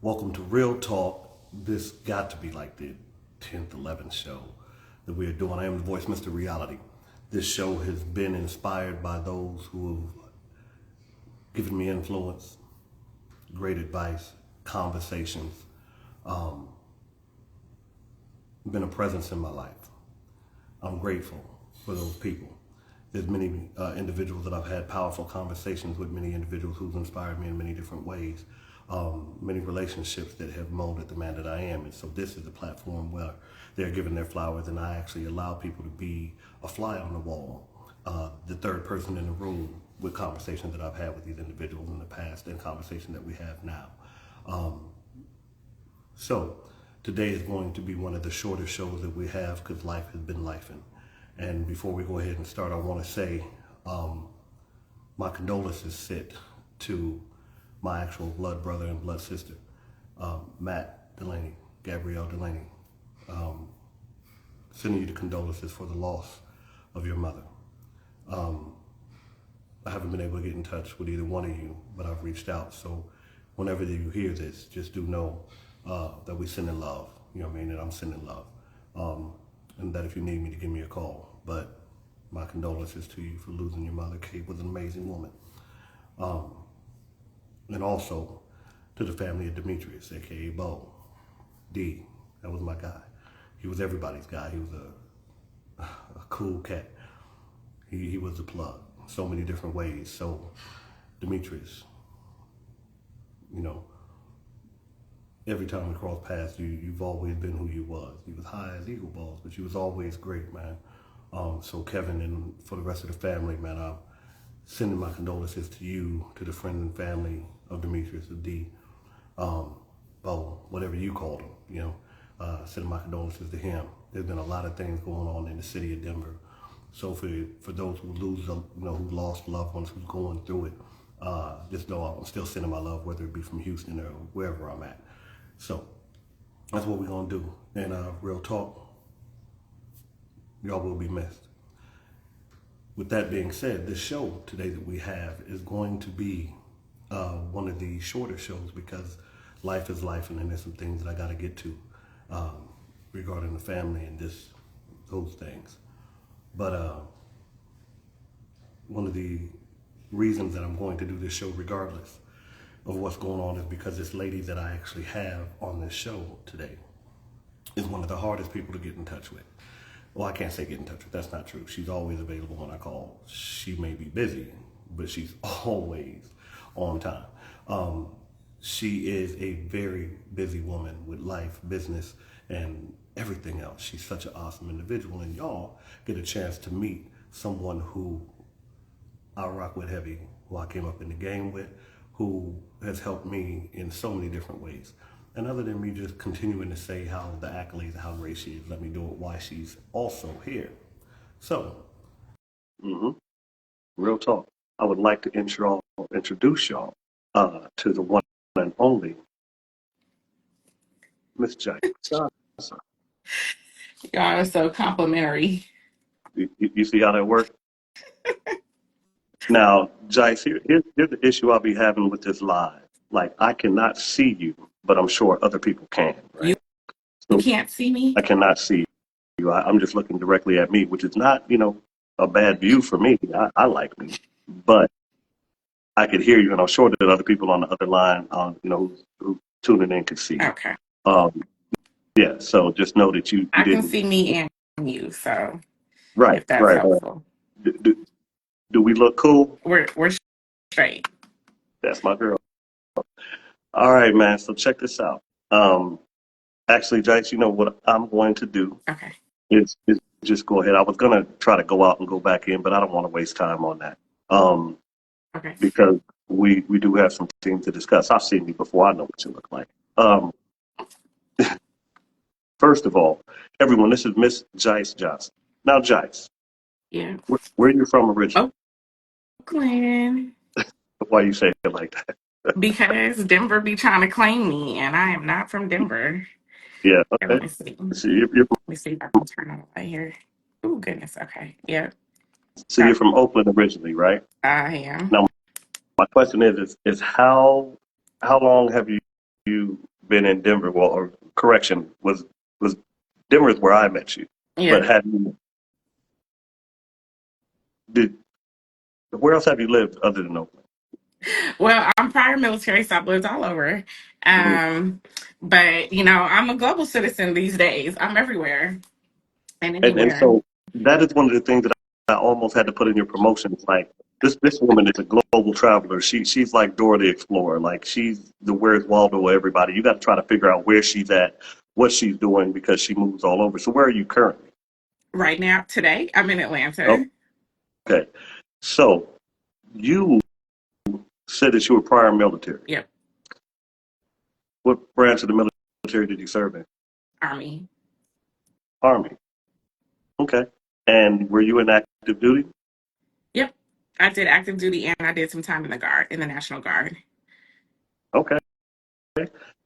Welcome to Real Talk. This got to be like the 10th, 11th show that we are doing. I am the voice, Mr. Reality. This show has been inspired by those who have given me influence, great advice, conversations, been a presence in my life. I'm grateful for those people. There's many individuals that I've had powerful conversations with, many individuals who've inspired me in many different ways, many relationships that have molded the man that I am. And so this is a platform where they're giving their flowers and I actually allow people to be a fly on the wall, the third person in the room with conversations that I've had with these individuals in the past and conversations that we have now. So today is going to be one of the shorter shows that we have because life has been lifing. And before we go ahead and start, I want to say my condolences sit to my actual blood brother and blood sister, Matt Delaney, Gabrielle Delaney. Sending you the condolences for the loss of your mother. I haven't been able to get in touch with either one of you, but I've reached out. So whenever you hear this, just do know that we send in love. You know what I mean? That I'm sending love. And that if you need me to give me a call. But my condolences to you for losing your mother. Kate was an amazing woman. And also to the family of Demetrius, aka Bo. D, that was my guy. He was everybody's guy. He was a cool cat. He was the plug. So many different ways. So Demetrius, you know, every time we cross paths, you've always been who you was. You was high as eagle balls, but you was always great, man. So Kevin and for the rest of the family, man, I'm sending my condolences to you, to the friends and family of Demetrius, of D, Bo, whatever you called him, you know, sending my condolences to him. There's been a lot of things going on in the city of Denver. So for those who who lost loved ones, who's going through it, just know I'm still sending my love, whether it be from Houston or wherever I'm at. So that's what we're gonna do. And real talk, y'all will be missed. With that being said, this show today that we have is going to be one of the shorter shows because life is life, and then there's some things that I got to get to regarding the family and those things. But one of the reasons that I'm going to do this show regardless of what's going on is because this lady that I actually have on this show today is one of the hardest people to get in touch with. Well, I can't say get in touch with, that's not true. She's always available when I call. She may be busy, but she's always on time. She is a very busy woman with life, business, and everything else. She's such an awesome individual, and y'all get a chance to meet someone who I rock with heavy, who I came up in the game with, who has helped me in so many different ways. And other than me just continuing to say how the accolades and how great she is, let me do it why she's also here. So, real talk. I would like to introduce y'all to the one and only Miss Jice Johnson. Y'all are so complimentary. You see how that works? Now, Jice, here's the issue I'll be having with this live. Like, I cannot see you, but I'm sure other people can, You right? So can't see me? I cannot see you. I'm just looking directly at me, which is not, a bad view for me. I like me, but I could hear you, and I'm sure that other people on the other line, who tuning in could see you. Okay. Um, yeah, so just know that you I can didn't. see me and you, so Right, if that's right. helpful. Do we look cool? We're straight. That's my girl. All right, man. So check this out. Actually, Jice, you know what I'm going to do Okay. is just go ahead. I was gonna try to go out and go back in, but I don't want to waste time on that. Okay. Because we do have some things to discuss. I've seen you before. I know what you look like. First of all, everyone, this is Miss Jice Johnson. Now, Jice, Yeah. where are you from originally? Oakland. Why you say it like that? Because Denver be trying to claim me, and I am not from Denver. Yeah, Okay, let okay. me see. So you're Let me see if I can turn on the light here. Oh goodness. Okay. Yeah. so you're from Oakland originally, right? I am. Now, my question is how long have you been in Denver. Well, or correction, was Denver is where I met you. Yeah. But have you did where else have you lived other than Oakland? Well, I'm prior military, so I've lived all over. Mhm. Um, but I'm a global citizen these days. I'm everywhere and And anywhere. so that is one of the things that I almost had to put in your promotion. It's like this woman is a global traveler. She's like Dora the Explorer. Like she's the Where's Waldo of everybody. You got to try to figure out where she's at, what she's doing because she moves all over. So where are you currently? Right now, today, I'm in Atlanta. Okay. So you said that you were prior military. Yep, What branch of the military did you serve in? Army. Army. Okay. And were you in active duty? Yep, I did active duty and I did some time in the Guard, in the National Guard. Okay.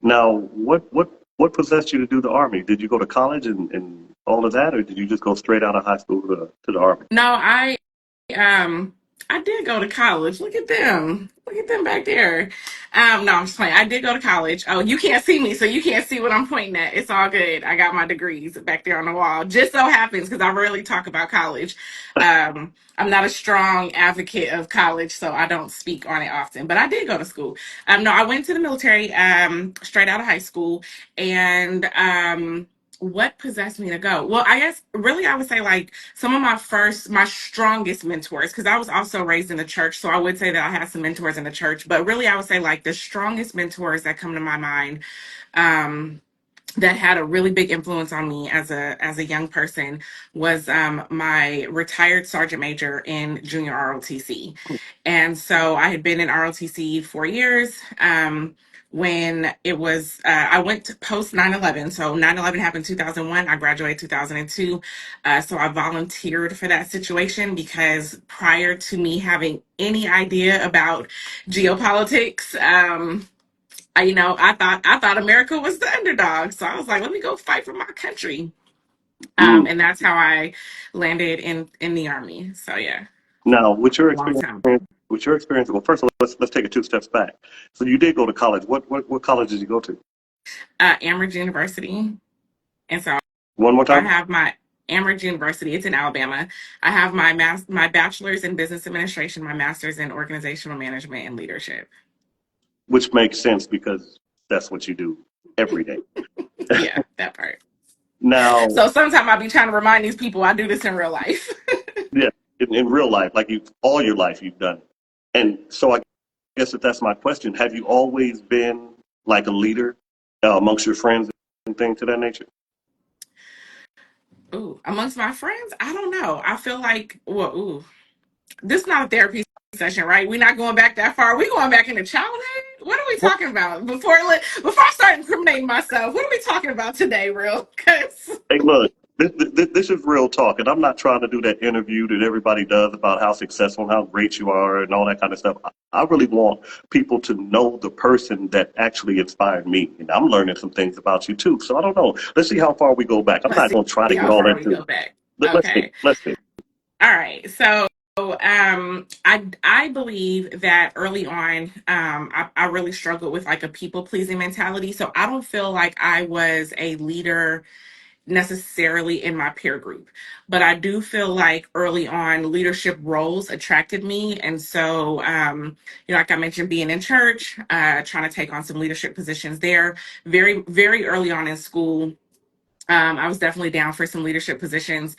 Now, what possessed you to do the Army? Did you go to college and all of that, or did you just go straight out of high school to the Army? No, um I did go to college. Look at them. Look at them back there. No, I'm just playing. I did go to college. Oh, you can't see me, so you can't see what I'm pointing at. It's all good. I got my degrees back there on the wall. Just so happens because I rarely talk about college. I'm not a strong advocate of college, so I don't speak on it often. But I did go to school. No, I went to the military straight out of high school, and what possessed me to go? Well, I guess really I would say like some of my strongest mentors, because I was also raised in the church. So I would say that I had some mentors in the church, but really I would say like the strongest mentors that come to my mind, um, that had a really big influence on me as a young person was my retired sergeant major in junior ROTC. And so I had been in ROTC 4 years. When it was I went to post 9/11. So 9/11 happened 2001. I graduated 2002. So I volunteered for that situation because prior to me having any idea about geopolitics, I thought America was the underdog, so I was like, let me go fight for my country, Mm. and that's how I landed in the army. So yeah, Now, long time. with your experience, well, first of all, let's take it two steps back. So you did go to college. What college did you go to? Amherst University, and so One more I time, have my Amherst University. It's in Alabama. I have my bachelor's in business administration, my master's in organizational management and leadership. which makes sense because that's what you do every day. Yeah, that part. Now, So sometimes I be trying to remind these people I do this in real life. yeah, in real life, like you all your life you've done it. And so I guess if that's my question, have you always been like a leader amongst your friends and things to that nature? Ooh, amongst my friends, I don't know. I feel like, well, ooh, this is not a therapy session, right? We're not going back that far. We're going back into childhood. What are we Well, talking about? Before I start incriminating myself, what are we talking about today, real? Because hey, look, this is real talk, and I'm not trying to do that interview that everybody does about how successful and how great you are and all that kind of stuff. I really want people to know the person that actually inspired me, and I'm learning some things about you too. So I don't know. Let's see how far we go back. I'm let's not see going to try to get how all far we into it. go back. Let's see. Okay. Let's see. All right. So I believe that early on, I really struggled with like a people pleasing mentality. So I don't feel like I was a leader necessarily in my peer group. But I do feel like early on leadership roles attracted me. And so, like I mentioned, being in church, trying to take on some leadership positions there very, very early on in school. I was definitely down for some leadership positions.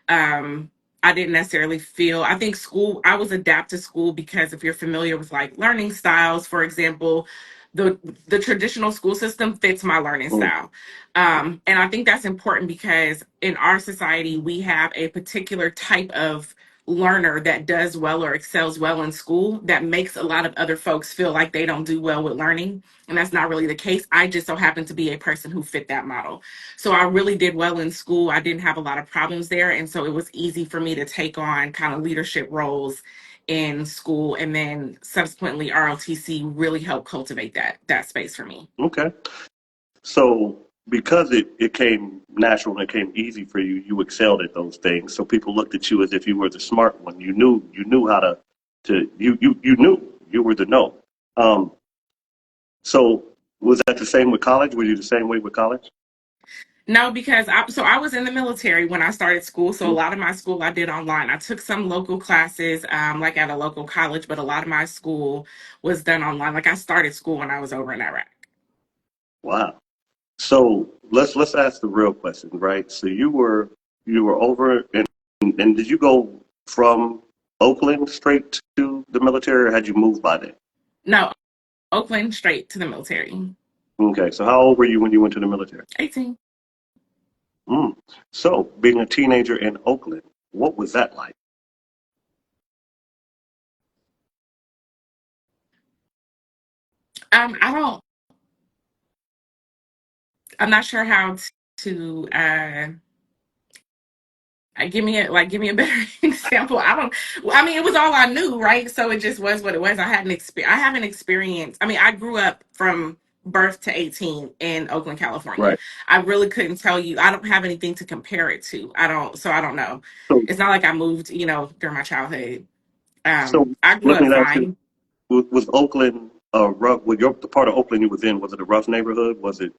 Um, I didn't necessarily feel, I think I was adapted to school because if you're familiar with like learning styles, for example, the traditional school system fits my learning Mm, style. And I think that's important because in our society, we have a particular type of learner that does well or excels well in school that makes a lot of other folks feel like they don't do well with learning. And that's not really the case. I just so happen to be a person who fit that model. So I really did well in school. I didn't have a lot of problems there. And so it was easy for me to take on kind of leadership roles in school. And then subsequently ROTC really helped cultivate that space for me. okay. So because it came natural and it came easy for you, you excelled at those things. So people looked at you as if you were the smart one. You knew how to you knew you were the know. Um, so Was that the same with college? Were you the same way with college? No, because I was in the military when I started school. So a lot of my school I did online. I took some local classes, like at a local college, but a lot of my school was done online. Like I started school when I was over in Iraq. Wow. So let's ask the real question, right? So you were over and did you go from Oakland straight to the military, or had you moved by then? No, Oakland straight to the military. Okay, so how old were you when you went to the military? 18. Mm. So being a teenager in Oakland, what was that like? I don't. I'm not sure how to give me a better example. I don't. Well, I mean, it was all I knew, right? So it just was what it was. I haven't experienced. I mean, I grew up from birth to 18 in Oakland, California. Right. I really couldn't tell you. I don't have anything to compare it to. I don't. So I don't know. So It's not like I moved, during my childhood. so I grew let up me ask you, fine. was Oakland a rough? Was the part of Oakland you was in? Was it a rough neighborhood? Was it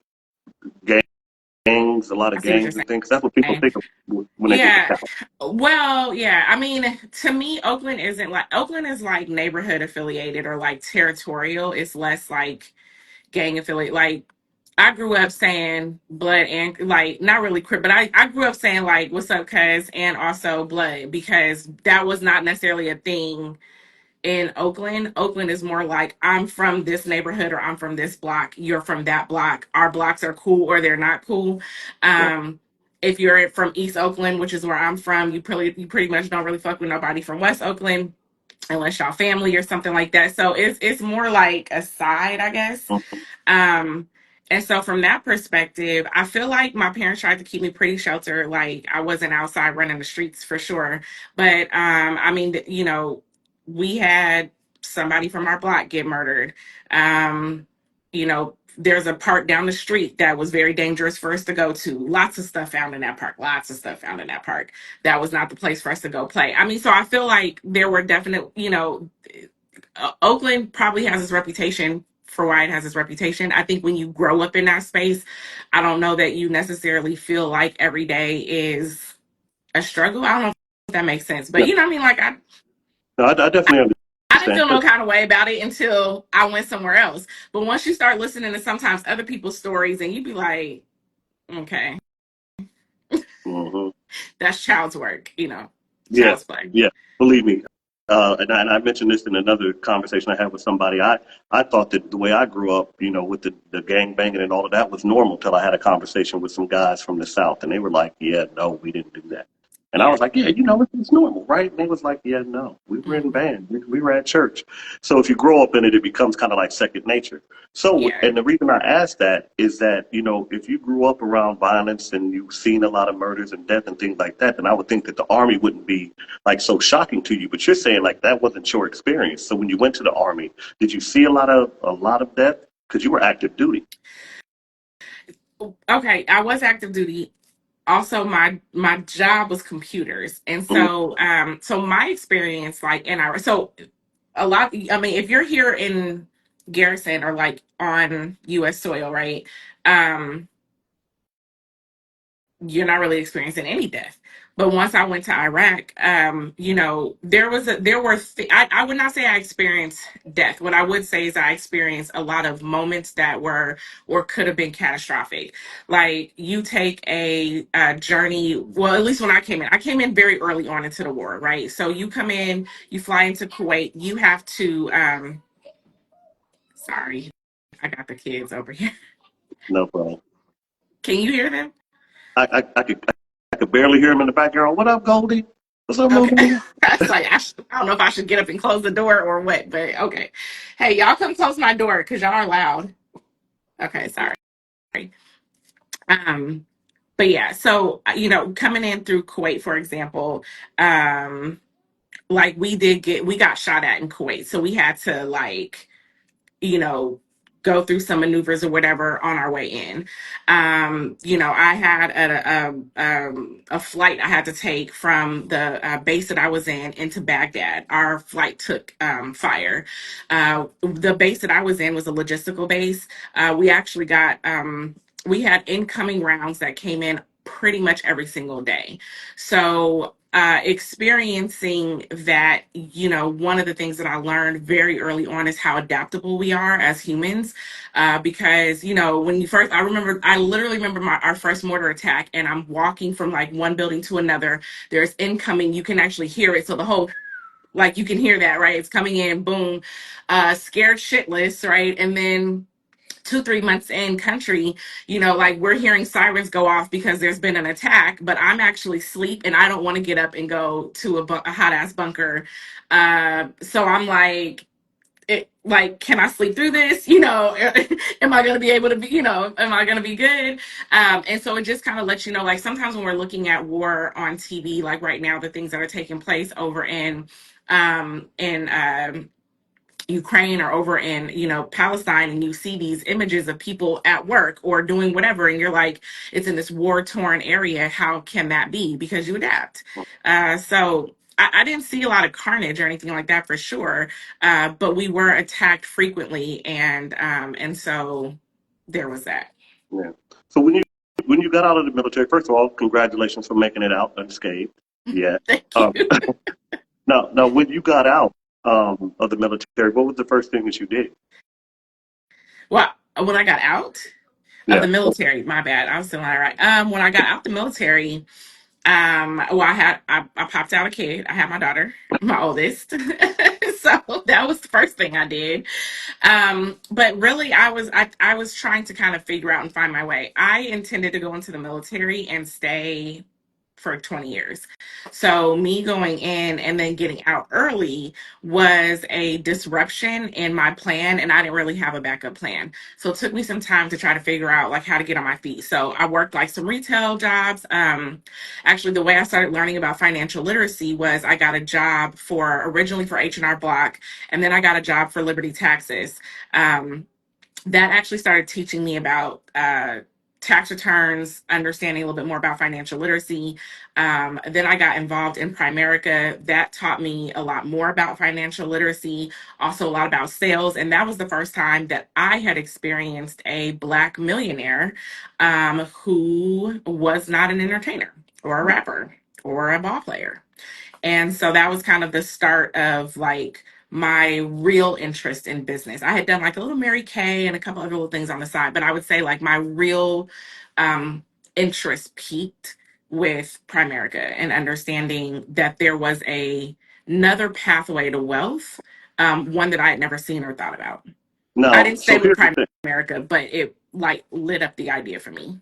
gangs? A lot I of see what you're gangs and things. That's what people saying. think of when they think of Yeah. Cal. Well, yeah. I mean, to me, Oakland is like neighborhood affiliated or like territorial. It's less like gang affiliate. Like I grew up saying blood and like not really crip, but I grew up saying like what's up, cuz, and also blood because that was not necessarily a thing in Oakland. Oakland is more like I'm from this neighborhood or I'm from this block, you're from that block. Our blocks are cool or they're not cool. Right. Um if you're from East Oakland, which is where I'm from, you pretty much don't really fuck with nobody from West Oakland unless y'all family or something like that. So it's more like a side, I guess. Mhm. um and so from that perspective, I feel like my parents tried to keep me pretty sheltered. Like I wasn't outside running the streets for sure. But I mean, we had somebody from our block get murdered. There's a park down the street that was very dangerous for us to go to. Lots of stuff found in that park. Lots of stuff found in that park. That was not the place for us to go play. I mean, so I feel like there were definite, Oakland probably has its reputation for why it has its reputation. I think when you grow up in that space, I don't know that you necessarily feel like every day is a struggle. I don't know if that makes sense, but Yeah. you know what I mean? Like No, I definitely I didn't understand. feel no kind of way about it until I went somewhere else. But once you start listening to sometimes other people's stories and you be like, okay, Hmm. that's child's work, Yeah, child's play. yeah. Believe me. And I mentioned this in another conversation I had with somebody. I thought that the way I grew up, with the gang banging and all of that was normal till I had a conversation with some guys from the South, and they were like, "Yeah, no, we didn't do that." And I Yeah. was like, "Yeah, it's normal, right?" And they was like, "Yeah, no, we were in Hmm. band, we were at church." So if you grow up in it, it becomes kind of like second nature. So, Yeah. and the reason I asked that is that, if you grew up around violence and you've seen a lot of murders and death and things like that, then I would think that the army wouldn't be like so shocking to you. But you're saying like that wasn't your experience. So when you went to the army, did you see a lot of death? Because you were active duty. Okay. I was active duty. Also, my job was computers, and Mm, so my experience, like in our so a lot. I mean, if you're here in Garrison or like on U.S. soil, right? Um, you're not really experiencing any death. But once I went to Iraq, I would not say I experienced death. What I would say is I experienced a lot of moments that were or could have been catastrophic. Like you take a journey. Well, at least when I came in very early on into the war, right? So you come in, you fly into Kuwait, you have to. Sorry, I got the kids over here. no problem. Can you hear them? I could barely hear him in the background. What up, Goldie? What's up, little Okay. baby? That's like, I don't know if I should get up and close the door or what, but okay. Hey, y'all come close my door because y'all are loud. Okay, sorry. Um, but yeah, so, coming in through Kuwait, for example, um, like we got shot at in Kuwait. So we had to, like, you know, go through some maneuvers or whatever on our way in. I had a flight I had to take from the base that I was in into Baghdad. Our flight took fire. The base that I was in was a logistical base. We actually got we had incoming rounds that came in pretty much every single day. So experiencing that, one of the things that I learned very early on is how adaptable we are as humans. Because, when you first, I literally remember our first mortar attack, and I'm walking from like one building to another. There's incoming, you can actually hear it. So the whole, like, you can hear that, right? It's coming in, boom, scared shitless, right? And then 2-3 months in country, like we're hearing sirens go off because there's been an attack, but I'm actually asleep and I don't want to get up and go to a hot ass bunker. So I'm like, can I sleep through this? Am I going to be able to be, am I going to be good? And so it just kind of lets you know, like sometimes when we're looking at war on TV, like right now, the things that are taking place over in Ukraine or over in, Palestine, and you see these images of people at work or doing whatever, and you're like, it's in this war-torn area. How can that be? Because you adapt. So I didn't see a lot of carnage or anything like that for sure, but we were attacked frequently, and so there was that. Yeah. So when you got out of the military, first of all, congratulations for making it out unscathed. Yeah. Thank Um, you. now, when you got out of the military, what was the first thing that you did? Well, when I got out of the Yeah. military, my bad, I was still all right. When I got out the military, well, I popped out a kid. I had my daughter, my oldest. So that was the first thing I did. But really, I was trying to kind of figure out and find my way. I intended to go into the military and stay for 20 years. So me going in and then getting out early was a disruption in my plan, and I didn't really have a backup plan. So it took me some time to try to figure out like how to get on my feet. So I worked like some retail jobs. Actually, the way I started learning about financial literacy was I got a job originally for H&R Block, and then I got a job for Liberty Taxes. That actually started teaching me about tax returns, understanding a little bit more about financial literacy. Then I got involved in Primerica. That taught me a lot more about financial literacy, also a lot about sales. And that was the first time that I had experienced a Black millionaire who was not an entertainer or a rapper or a ball player. And so that was kind of the start of like my real interest in business. I had done like a little Mary Kay and a couple other little things on the side, but I would say like my real um, interest peaked with Primerica and understanding that there was another pathway to wealth, one that I had never seen or thought about. I Now, didn't stay so with here's the thing. Primerica, but it like lit up the idea for me.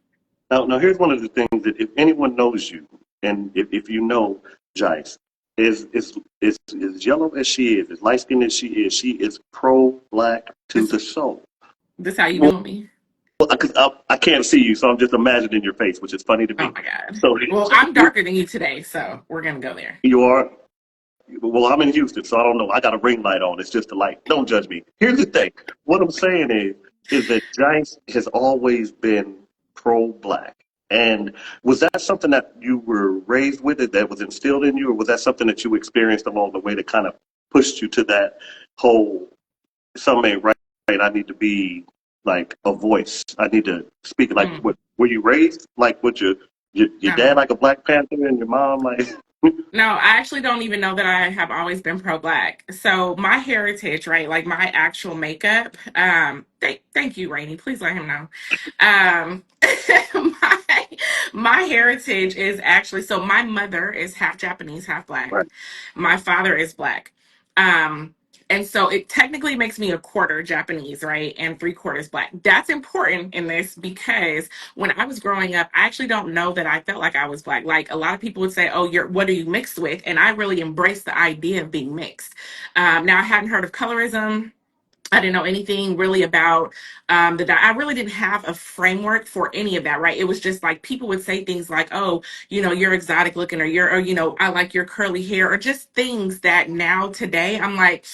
Now, here's one of the things that if anyone knows you, and if you know Jice, is yellow as she is, as light skinned as she is pro-black to This the soul. this how you Well, doing me? because I can't see you, so I'm just imagining your face, which is funny to Oh me. my God. So Well, I'm darker than you today, so we're gonna go there. you are. Well, I'm in Houston, so I don't know. I got a ring light on. It's just a light. Don't judge me. Here's the thing. What I'm saying is that Jice has always been pro-black. And was that something that you were raised with, it that was instilled in you, or was that something that you experienced along the way that kind of pushed you to that whole something ain't right? I need to be like a voice. I need to speak. Like, Mm, what were you raised like? With your dad no. like a Black Panther and your mom like? No, I actually don't even know that I have always been pro-black. So my heritage, right, like my actual makeup, thank you, Rainey. Please let him know. Um my my heritage is actually, so my mother is half Japanese, half black. Right. My father is black. Um and so it technically makes me a quarter Japanese, right? And 3/4 black. That's important in this because when I was growing up, I actually don't know that I felt like I was black. Like a lot of people would say, "Oh, what are you mixed with?" And I really embraced the idea of being mixed. Now I hadn't heard of colorism. I didn't know anything really about I really didn't have a framework for any of that, right? It was just like people would say things like, "Oh, you're exotic looking," or I like your curly hair, or just things that now today I'm like,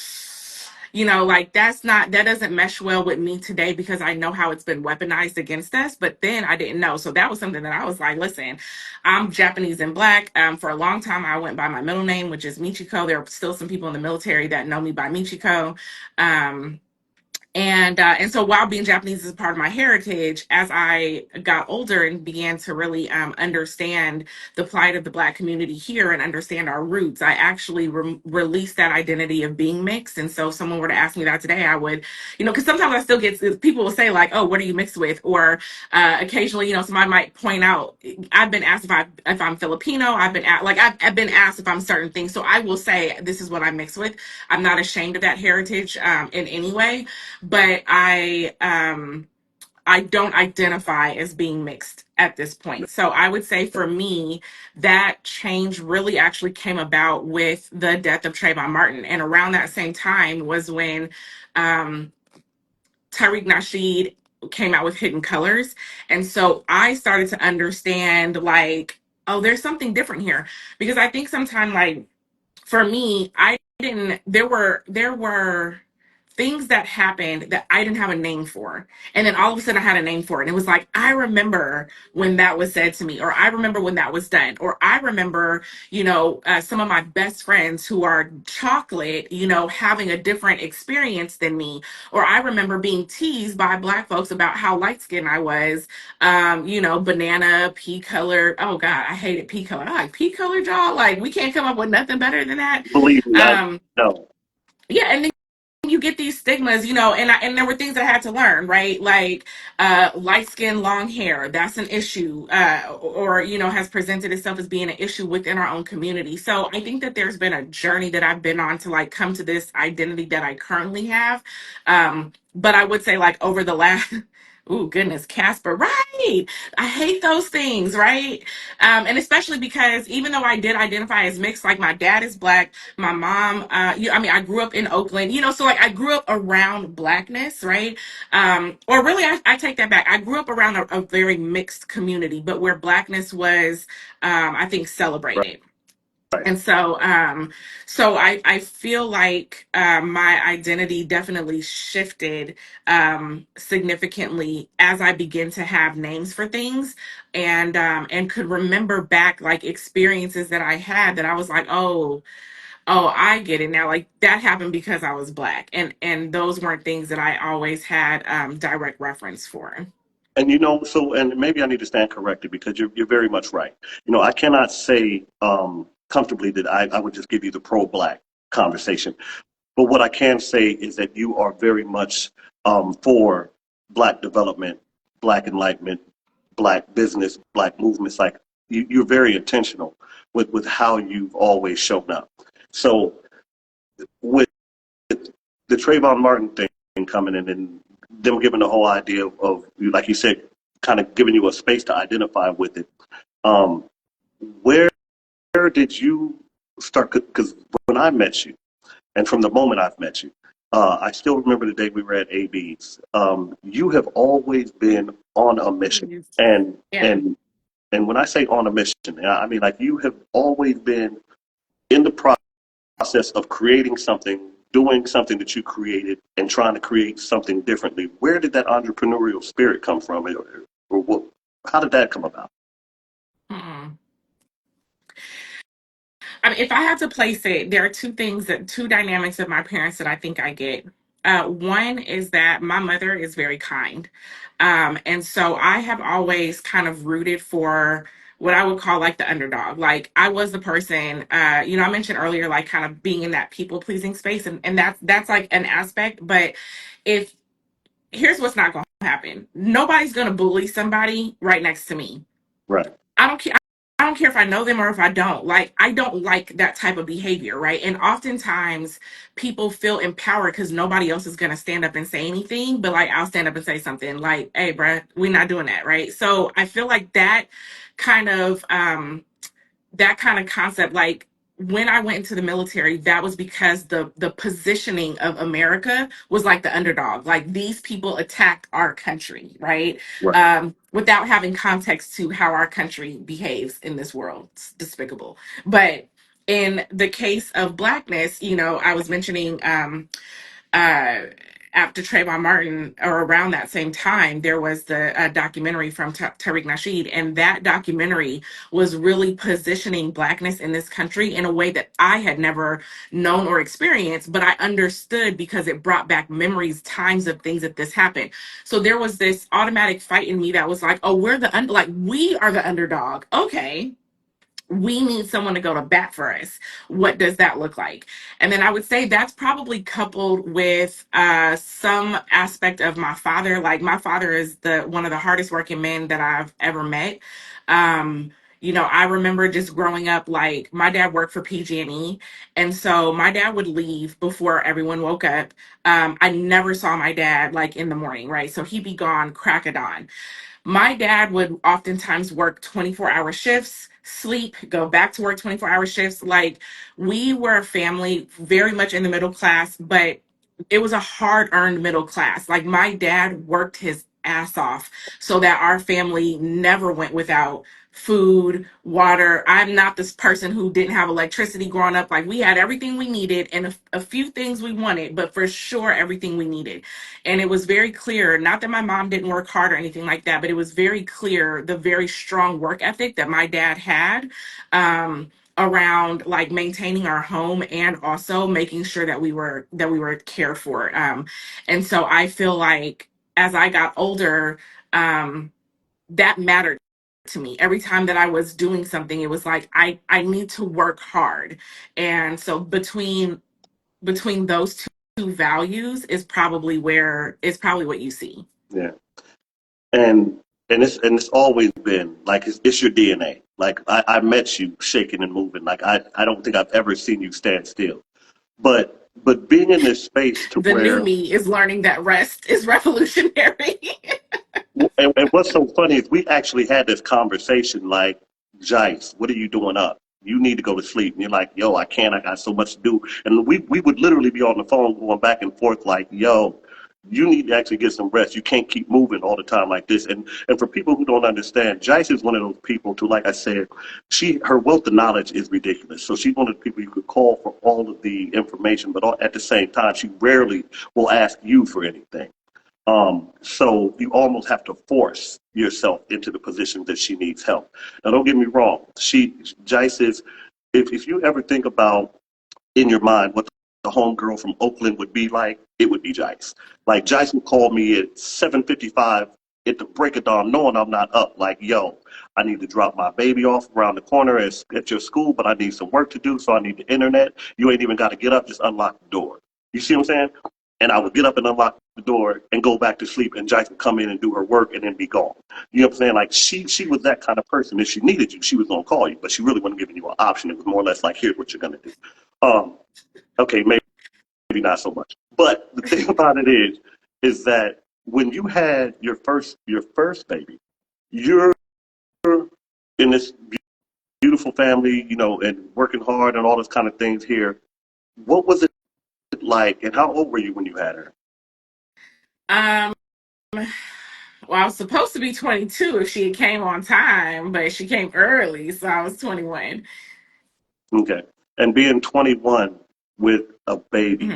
like that doesn't mesh well with me today because I know how it's been weaponized against us. But then I didn't know. So that was something that I was like, listen, I'm Japanese and black. For a long time, I went by my middle name, which is Michiko. There are still some people in the military that know me by Michiko. Um, and so while being Japanese is part of my heritage, as I got older and began to really understand the plight of the Black community here and understand our roots, I actually released that identity of being mixed. And so if someone were to ask me that today, I would, because sometimes I still get, people will say like, oh, what are you mixed with? Or occasionally, somebody might point out, I've been asked if I'm Filipino. I've been asked if I'm certain things. So I will say, this is what I'm mixed with. I'm not ashamed of that heritage in any way, but I don't identify as being mixed at this point. So I would say for me, that change really actually came about with the death of Trayvon Martin. And around that same time was when um, Tariq Nasheed came out with Hidden Colors. And so I started to understand like, oh, there's something different here. Because I think sometimes like for me, I didn't, there were things that happened that I didn't have a name for. And then all of a sudden I had a name for it. And it was like, I remember when that was said to me, or I remember when that was done, or I remember, some of my best friends who are chocolate, having a different experience than me. Or I remember being teased by Black folks about how light skinned I was, banana, pea color. Oh God, I hated pea color. I like pea color, y'all. Like, we can't come up with nothing better than that. Believe me, I Um, know. yeah, and then you get these stigmas, and there were things that I had to learn, right? Like light skin, long hair, that's an issue, or has presented itself as being an issue within our own community. So I think that there's been a journey that I've been on to like come to this identity that I currently have. But I would say like over the last oh goodness, Casper, right? I hate those things, right? And especially because even though I did identify as mixed, like my dad is Black, my mom, I grew up in Oakland, so like I grew up around Blackness, right? Or really, I take that back. I grew up around a very mixed community, but where Blackness was, I think, Right, celebrated. right. And so I feel like my identity definitely shifted significantly as I begin to have names for things, and could remember back like experiences that I had that I was like, oh, I get it now. Like that happened because I was Black, and those weren't things that I always had direct reference for. And and maybe I need to stand corrected because you're very much right. I cannot say comfortably that I would just give you the pro-black conversation. But what I can say is that you are very much for black development, black enlightenment, black business, black movements. Like you're very intentional with how you've always shown up. So with the Trayvon Martin thing coming in and them giving the whole idea of like you said, kind of giving you a space to identify with it. Um, where did you start? Because when I met you, and from the moment I've met you, I still remember the day we were at AB's. You have always been on a mission, and Yeah. and and when I say on a mission, I mean like you have always been in the process of creating something, doing something that you created, and trying to create something differently. Where did that entrepreneurial spirit come from, or what? How did that come about? Mm-mm. I mean, if I had to place it, there are two dynamics of my parents that I think I get. One is that my mother is very kind. And so I have always kind of rooted for what I would call like the underdog. Like I was the person, I mentioned earlier, like kind of being in that people pleasing space. And that's like an aspect. But if here's what's not going to happen, nobody's going to bully somebody right next to me. Right, I don't care. I don't care if I know them or if I don't. Like, I don't like that type of behavior, right? And oftentimes people feel empowered because nobody else is going to stand up and say anything. But like, I'll stand up and say something like, hey, bruh, we're not doing that, right? So I feel like kind of, that kind of concept, like when I went into the military, that was because the positioning of America was like the underdog. Like these people attacked our country, right? right. Without having context to how our country behaves in this world. It's despicable. But in the case of Blackness, I was mentioning uh, after Trayvon Martin, or around that same time, there was the documentary from Tariq Nasheed, and that documentary was really positioning Blackness in this country in a way that I had never known or experienced, but I understood because it brought back memories, times of things that this happened. So there was this automatic fight in me that was like, oh, like we are the underdog. Okay, we need someone to go to bat for us. What does that look like? And then I would say that's probably coupled with some aspect of my father. Like my father is the one of the hardest working men that I've ever met. um I remember just growing up, like my dad worked for PG&E, and so my dad would leave before everyone woke up. I never saw my dad like in the morning, right? So he'd be gone crack of dawn. My dad would oftentimes work 24-hour shifts, sleep, go back to work 24-hour shifts. Like we were a family very much in the middle class, but it was a hard earned middle class. Like my dad worked his ass off so that our family never went without food, water. I'm not this person who didn't have electricity growing up. Like we had everything we needed and a few things we wanted, but for sure everything we needed. And it was very clear, not that my mom didn't work hard or anything like that, but it was very clear the very strong work ethic that my dad had, around like maintaining our home and also making sure that we were cared for. And so I feel like as I got older, that mattered to me. Every time that I was doing something, it was like I need to work hard. And so between those two values is probably what you see. Yeah. And it's always been like it's your DNA. Like I met you shaking and moving. Like I don't think I've ever seen you stand still. But being in this space to The new where me is learning that rest is revolutionary. and what's so funny is we actually had this conversation like, Jice, what are you doing up? You need to go to sleep. And you're like, yo, I can't. I got so much to do. And we would literally be on the phone going back and forth like, yo, you need to actually get some rest. You can't keep moving all the time like this. And for people who don't understand, Jice is one of those people to, like I said, her wealth of knowledge is ridiculous. So she's one of the people you could call for all of the information, but at the same time, she rarely will ask you for anything. So you almost have to force yourself into the position that she needs help. Now, don't get me wrong. Jice is, if you ever think about in your mind what the homegirl from Oakland would be like, it would be Jice. Like Jice would call me at 7:55 at the break of dawn, knowing I'm not up. Like, yo, I need to drop my baby off around the corner at your school, but I need some work to do, so I need the internet. You ain't even got to get up, just unlock the door. You see what I'm saying? And I would get up and unlock the door and go back to sleep, and Jice would come in and do her work and then be gone. You know what I'm saying? Like she was that kind of person. If she needed you, she was gonna call you, but she really wasn't giving you an option. It was more or less like, here's what you're gonna do. Um, okay, maybe not so much. But the thing about it is that when you had your first baby, you're in this beautiful family, and working hard and all those kind of things here. What was it like, and how old were you when you had her? um well, I was supposed to be 22 if she had came on time, but she came early, so I was 21. Okay, and being 21 with a baby,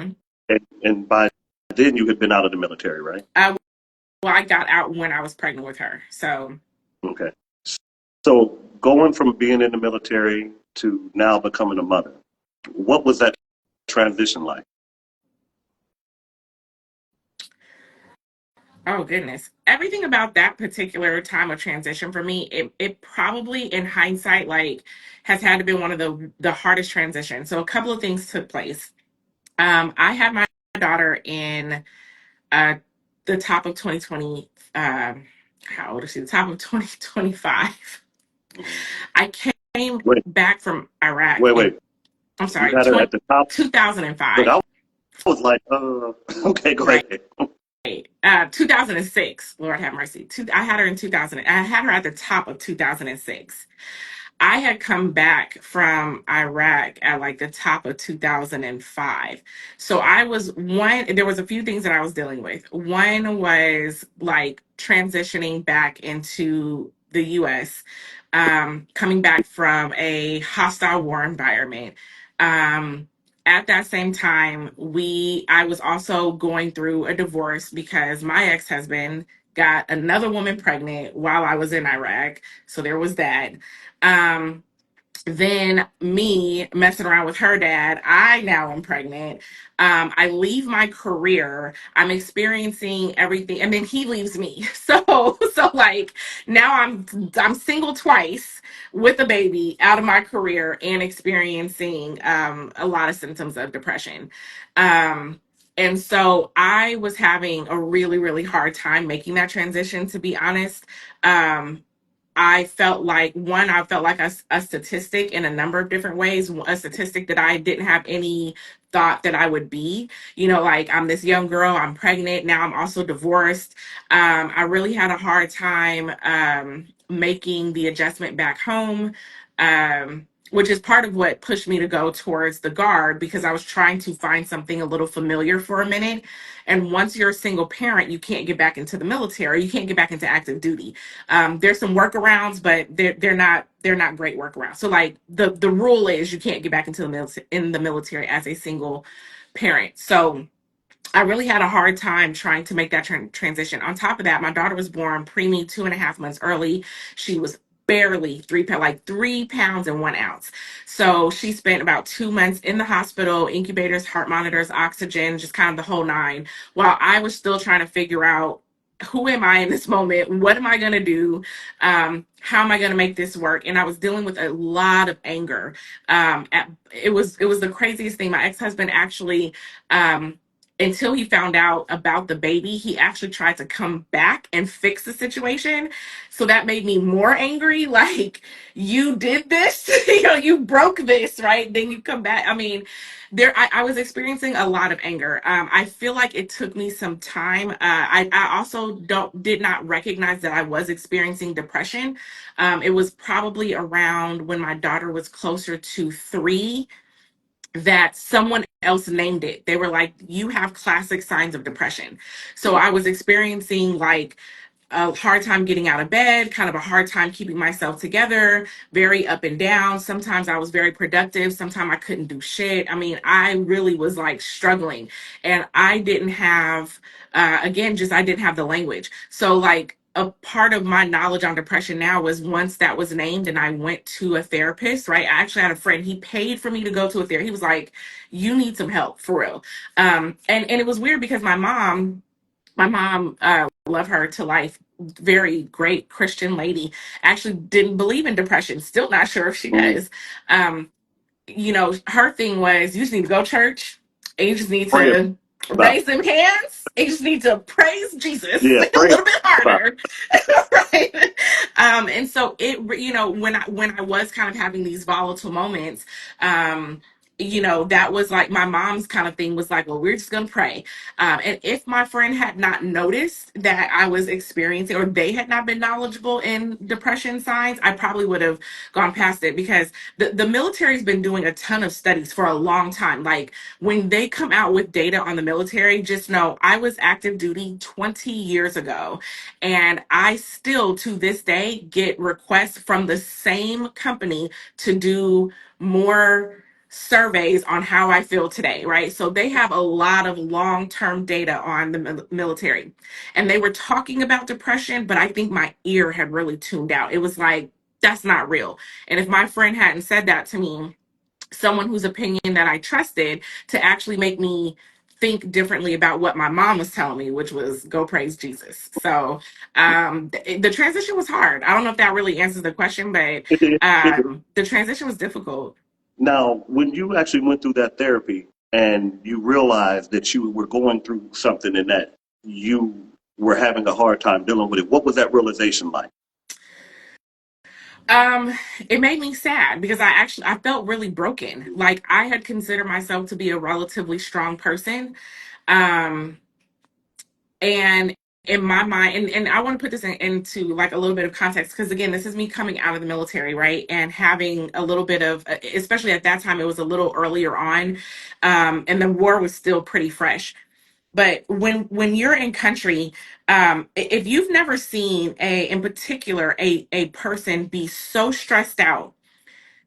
Hmm. and by then you had been out of the military, right? Well, I got out when I was pregnant with her, so. Okay, so going from being in the military to now becoming a mother, what was that transition like? Oh goodness. Everything about that particular time of transition for me, it probably in hindsight like has had to be one of the hardest transitions. So a couple of things took place. I had my daughter in uh the top of 2020. How old is she? The top of 2025. Mhm. I came Wait, back from Iraq wait, in, wait. I'm You sorry, had her at the top. Look, 2005. I was like, okay, go Right. ahead. 2006. Lord have mercy. I had her in 2000. I had her at the top of 2006. I had come back from Iraq at like the top of 2005. So there was a few things that I was dealing with. One was like transitioning back into the US, coming back from a hostile war environment. Um, at that same time, I was also going through a divorce because my ex-husband got another woman pregnant while I was in Iraq. So there was that. Um, then me messing around with her dad, I now am pregnant. I leave my career, I'm experiencing everything, and then he leaves me. So like now I'm single twice with a baby, out of my career, and experiencing a lot of symptoms of depression. And so I was having a really, really hard time making that transition, to be honest. um I felt like, one, I felt like a statistic in a number of different ways, a statistic that I didn't have any thought that I would be. Like, I'm this young girl, I'm pregnant, now I'm also divorced. I really had a hard time making the adjustment back home, which is part of what pushed me to go towards the Guard, because I was trying to find something a little familiar for a minute. And once you're a single parent, you can't get back into the military, you can't get back into active duty. There's some workarounds, but they're not great workarounds. So like the rule is you can't get back into the military as a single parent. So I really had a hard time trying to make that transition. On top of that, my daughter was born preemie 2.5 months early. She was barely 3 pounds, like 3 pounds and 1 ounce. So she spent about 2 months in the hospital, incubators, heart monitors, oxygen, just kind of the whole nine, while I was still trying to figure out, who am I in this moment? What am I going to do? How am I going to make this work? And I was dealing with a lot of anger. It was the craziest thing. My ex-husband actually, um, until he found out about the baby, he actually tried to come back and fix the situation. So that made me more angry. Like, you did this, you broke this, right? Then you come back. I mean, I was experiencing a lot of anger. I feel like it took me some time. I also did not recognize that I was experiencing depression. It was probably around when my daughter was closer to 3 that someone else named it. They were like, you have classic signs of depression. So I was experiencing like a hard time getting out of bed, kind of a hard time keeping myself together, very up and down. Sometimes I was very productive, sometimes I couldn't do shit. I mean, I really was like struggling, and I didn't have, again, just I didn't have the language. So, like, a part of my knowledge on depression now was once that was named and I went to a therapist, right? I actually had a friend, he paid for me to go to a therapist. He was like, you need some help for real. And it was weird because my mom, love her to life, very great Christian lady, actually didn't believe in depression, still not sure if she Mm. does. um her thing was, you just need to go to church, and you just need Pray to about raise them hands, and you just need to praise Jesus Yeah, a pray little bit about harder. Right. And so when I was kind of having these volatile moments, um that was like my mom's kind of thing, was like, well, we're just gonna pray. And if my friend had not noticed that I was experiencing, or they had not been knowledgeable in depression signs, I probably would have gone past it, because the military's been doing a ton of studies for a long time. Like, when they come out with data on the military, just know I was active duty 20 years ago, and I still to this day get requests from the same company to do more surveys on how I feel today, right? So they have a lot of long-term data on the military. And they were talking about depression, but I think my ear had really tuned out. It was like, that's not real. And if my friend hadn't said that to me, someone whose opinion that I trusted, to actually make me think differently about what my mom was telling me, which was go praise Jesus. So the transition was hard. I don't know if that really answers the question, but it. the transition was difficult. Now, when you actually went through that therapy and you realized that you were going through something and that you were having a hard time dealing with it, what was that realization like? Um, it made me sad because I felt really broken. Like, I had considered myself to be a relatively strong person. Um, and in my mind, and I want to put this into like a little bit of context, because again, this is me coming out of the military, right? And having a little bit of, especially at that time, it was a little earlier on, and the war was still pretty fresh. But when you're in country, if you've never seen in particular, a person be so stressed out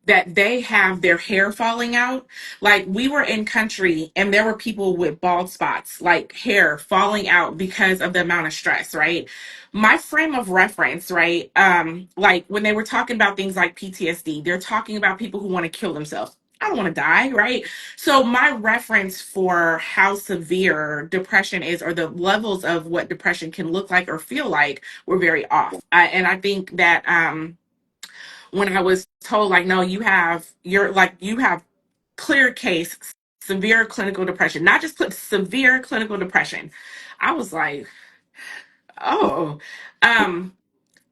that they have their hair falling out. Like we were in country and there were people with bald spots, like hair falling out because of the amount of stress, right? My frame of reference, right? Like when they were talking about things like PTSD, they're talking about people who want to kill themselves. I don't want to die, right? So my reference for how severe depression is, or the levels of what depression can look like or feel like, were very off. And I think that when I was told, like, no, you have clear case severe clinical depression, not just severe clinical depression. I was like, oh. um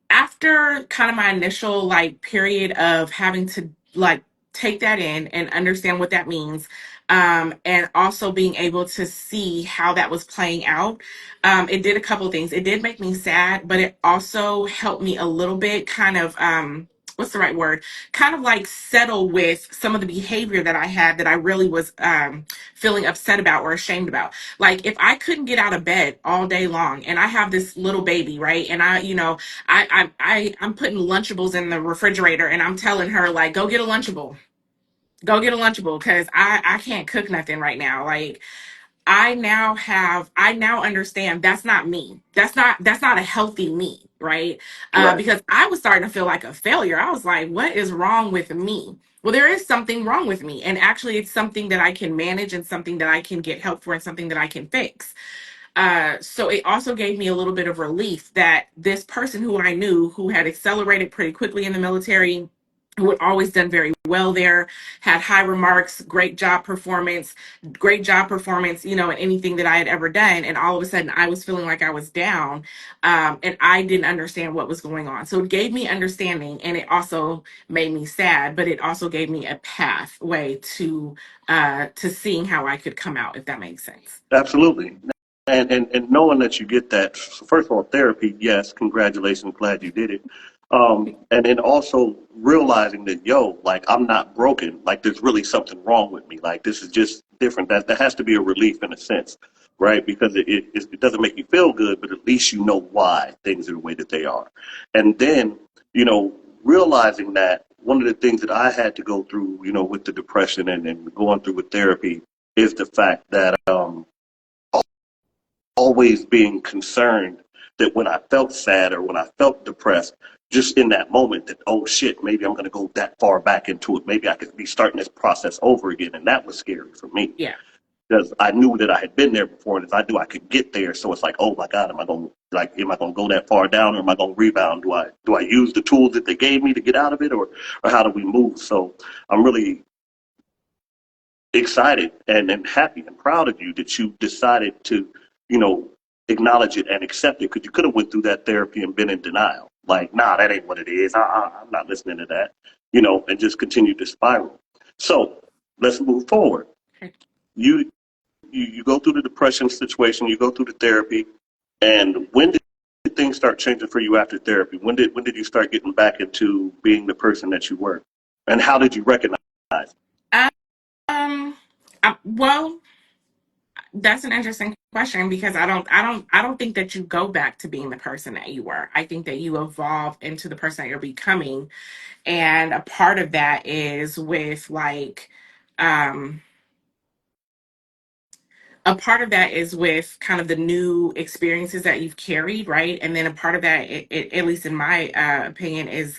After kind of my initial like period of having to like take that in and understand what that means, and also being able to see how that was playing out, it did a couple of things. It did make me sad, but it also helped me a little bit kind of what's the right word, kind of like settle with some of the behavior that I had that I really was feeling upset about or ashamed about. Like if I couldn't get out of bed all day long and I have this little baby, right, and I'm putting Lunchables in the refrigerator and I'm telling her like, go get a Lunchable. Go get a Lunchable because I can't cook nothing right now. Like I now understand that's not me. That's not a healthy me, right? Right. Because I was starting to feel like a failure. I was like, what is wrong with me? Well, there is something wrong with me. And actually it's something that I can manage and something that I can get help for and something that I can fix. So it also gave me a little bit of relief that this person who I knew, who had accelerated pretty quickly in the military, who had always done very well there, had high remarks, great job performance, in anything that I had ever done. And all of a sudden I was feeling like I was down, and I didn't understand what was going on. So it gave me understanding, and it also made me sad, but it also gave me a pathway to seeing how I could come out, if that makes sense. Absolutely. And knowing that you get that, so first of all, therapy, yes, congratulations, glad you did it. And then also realizing that, yo, like I'm not broken, like there's really something wrong with me. Like this is just different. That has to be a relief in a sense, right? Because it doesn't make you feel good, but at least you know why things are the way that they are. And then, you know, realizing that one of the things that I had to go through, with the depression and going through with therapy is the fact that always being concerned that when I felt sad or when I felt depressed, just in that moment that, oh shit, maybe I'm going to go that far back into it. Maybe I could be starting this process over again. And that was scary for me Yeah. because I knew that I had been there before. And if I knew I could get there. So it's like, oh my God, am I going to go that far down or am I going to rebound? Do I use the tools that they gave me to get out of it, or how do we move? So I'm really excited and happy and proud of you that you decided to, you know, acknowledge it and accept it, because you could have went through that therapy and been in denial. Like, nah, that ain't what it is. I'm not listening to that, and just continue to spiral. So let's move forward. You, you go through the depression situation, you go through the therapy, and when did things start changing for you after therapy? When did you start getting back into being the person that you were? And how did you recognize it? Um, well, that's an interesting question because I don't think that you go back to being the person that you were. I think that you evolve into the person that you're becoming, and a part of that is with like, um, a part of that is with kind of the new experiences that you've carried, right? And then a part of that, at least in my opinion, is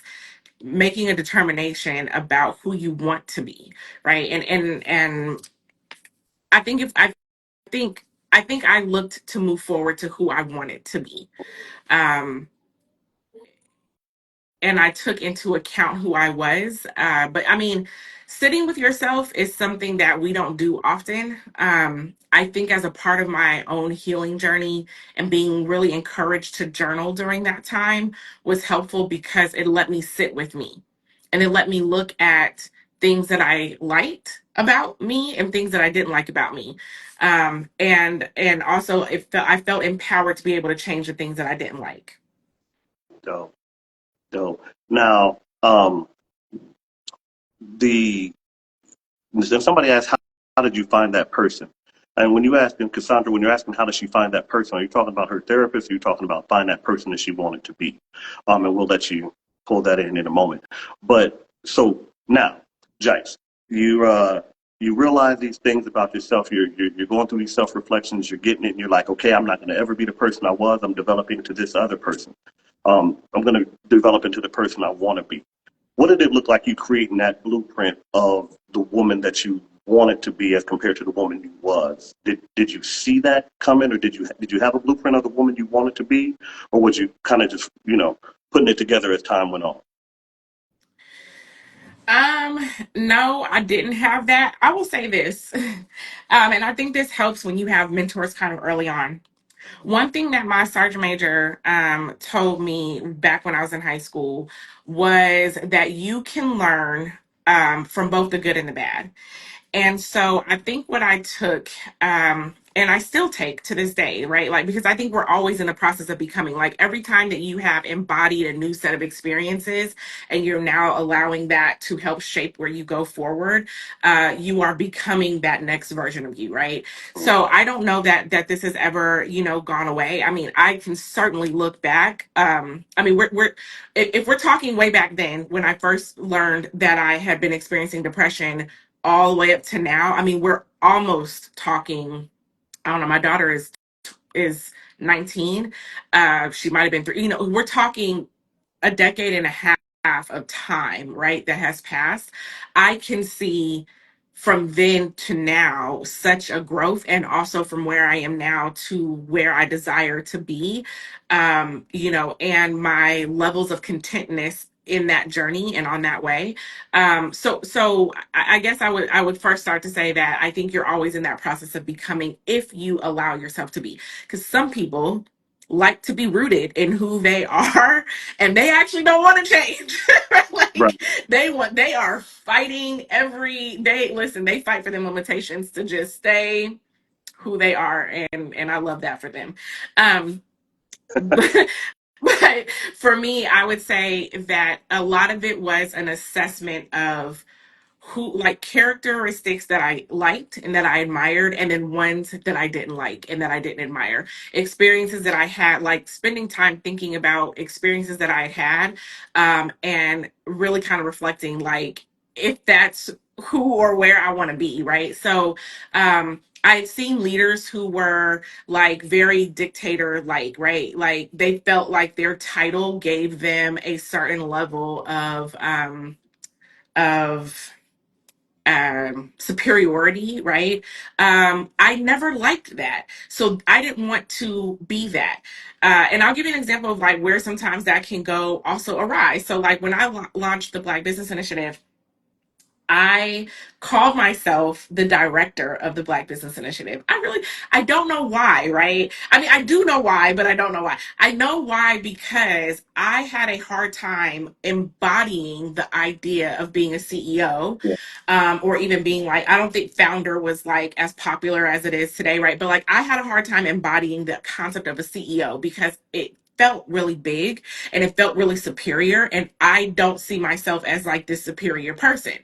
making a determination about who you want to be, right? And I think if think I think I looked to move forward to who I wanted to be. Um, and I took into account who I was. But I mean, sitting with yourself is something that we don't do often. I think as a part of my own healing journey and being really encouraged to journal during that time was helpful because it let me sit with me and it let me look at things that I liked about me and things that I didn't like about me. And also I felt empowered to be able to change the things that I didn't like. So, so now, the if somebody asks how did you find that person, and when you ask Cassandra, when you're asking how does she find that person, are you talking about her therapist, or are you talking about find that person that she wanted to be? And we'll let you pull that in a moment. But so now, Jice, you realize these things about yourself. You're going through these self reflections. You're getting it, and you're like, okay, I'm not going to ever be the person I was. I'm developing into this other person. I'm going to develop into the person I want to be. What did it look like you creating that blueprint of the woman that you wanted to be as compared to the woman you was? Did you see that coming, or did you have a blueprint of the woman you wanted to be, or was you kind of just putting it together as time went on? Um, no, I didn't have that. I will say this, and I think this helps when you have mentors kind of early on. One thing that my sergeant major told me back when I was in high school was that you can learn from both the good and the bad. And so I think what I took, and I still take to this day, right? Like, because I think we're always in the process of becoming, like, every time that you have embodied a new set of experiences and you're now allowing that to help shape where you go forward, you are becoming that next version of you, right? So I don't know that this has ever, gone away. I mean, I can certainly look back. I mean, we're if we're talking way back then when I first learned that I had been experiencing depression all the way up to now. I mean, we're almost talking. I don't know. My daughter is 19. She might have been three. We're talking a decade and a half of time, right, that has passed. I can see from then to now such a growth, and also from where I am now to where I desire to be, and my levels of contentness in that journey and on that way. So I guess I would first start to say that I think you're always in that process of becoming if you allow yourself to be. Because some people like to be rooted in who they are and they actually don't want to change. Right. Like they are fighting every day. Listen, they fight for them limitations to just stay who they are, and I love that for them. um but, but for me, I would say that a lot of it was an assessment of who, like, characteristics that I liked and that I admired, and then ones that I didn't like and that I didn't admire. Experiences that I had, like spending time thinking about experiences that I had, and really kind of reflecting, like, if that's who or where I want to be, right? So, I had seen leaders who were like very dictator like, right? Like they felt like their title gave them a certain level of superiority, right? I never liked that. So I didn't want to be that. And I'll give you an example of like where sometimes that can go also awry. So, like, when I launched the Black Business Initiative, I called myself the director of the Black Business Initiative. I don't know why, right? I mean, I do know why, but I don't know why. I know why because I had a hard time embodying the idea of being a CEO, Yeah. or even being like, I don't think founder was like as popular as it is today, right? But like, I had a hard time embodying the concept of a CEO because it felt really big and it felt really superior. And I don't see myself as like this superior person.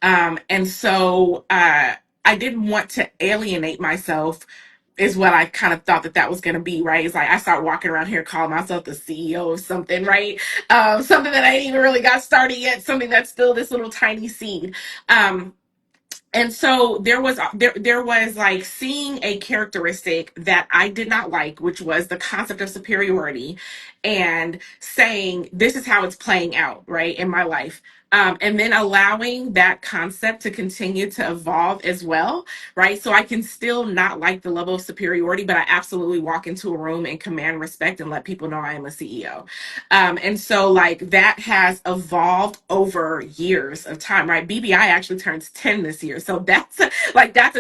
And so I didn't want to alienate myself, is what I kind of thought that was going to be, right? It's like I start walking around here calling myself the CEO of something, right? Something that I ain't even really got started yet, something that's still this little tiny seed. Um, and so there was like seeing a characteristic that I did not like, which was the concept of superiority, and saying this is how it's playing out, right, in my life. And then allowing that concept to continue to evolve as well, right? So I can still not like the level of superiority, but I absolutely walk into a room and command respect and let people know I am a CEO. And so, like, that has evolved over years of time, right? BBI actually turns 10 this year. So that's a